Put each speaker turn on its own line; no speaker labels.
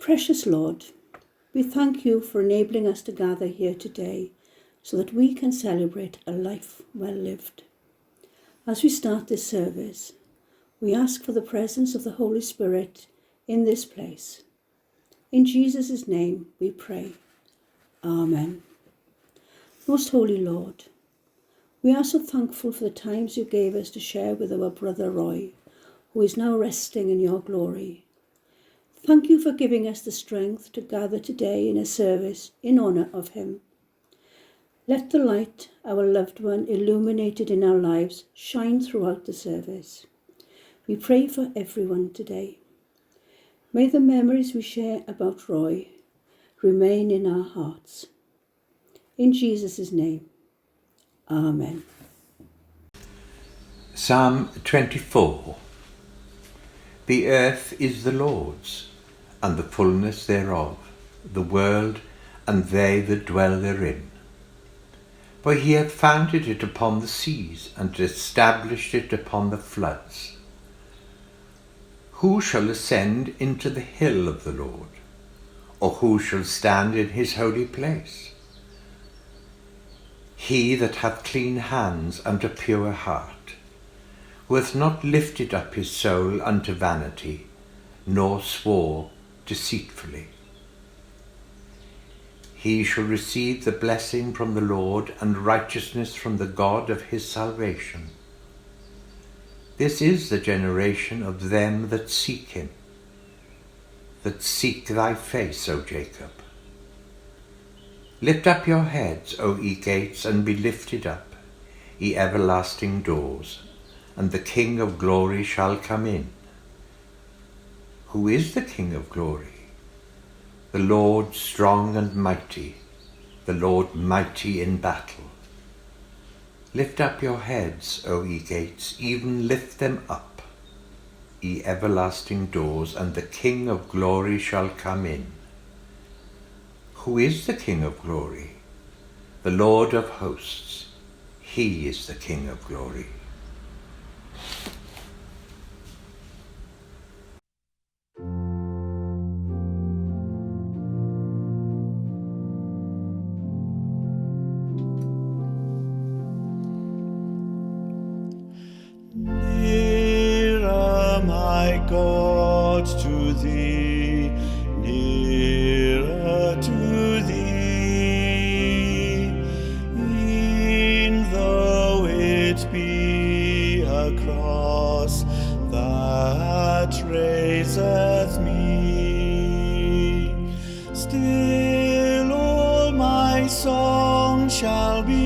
Precious Lord, we thank you for enabling us to gather here today so that we can celebrate a life well lived. As we start this service, we ask for the presence of the Holy Spirit in this place. In Jesus' name we pray. Amen. Most Holy Lord, we are so thankful for the times you gave us to share with our brother Roy, who is now resting in your glory. Thank you for giving us the strength to gather today in a service in honour of him. Let the light our loved one illuminated in our lives shine throughout the service. We pray for everyone today. May the memories we share about Roy remain in our hearts. In Jesus' name, Amen.
Psalm 24. The earth is the Lord's, and the fullness thereof, the world and they that dwell therein. For he hath founded it upon the seas, and established it upon the floods. Who shall ascend into the hill of the Lord? Or who shall stand in his holy place? He that hath clean hands and a pure heart, who hath not lifted up his soul unto vanity, nor swore deceitfully. He shall receive the blessing from the Lord, and righteousness from the God of his salvation. This is the generation of them that seek him, that seek thy face, O Jacob. Lift up your heads, O ye gates, and be lifted up, ye everlasting doors, and the King of glory shall come in. Who is the King of glory? The Lord strong and mighty, the Lord mighty in battle. Lift up your heads, O ye gates, even lift them up, ye everlasting doors, and the King of glory shall come in. Who is the King of glory? The Lord of hosts, he is the King of glory.
Nearer, my God, to thee, nearer to thee, e'en though it be a cross that raiseth me, still all my song shall be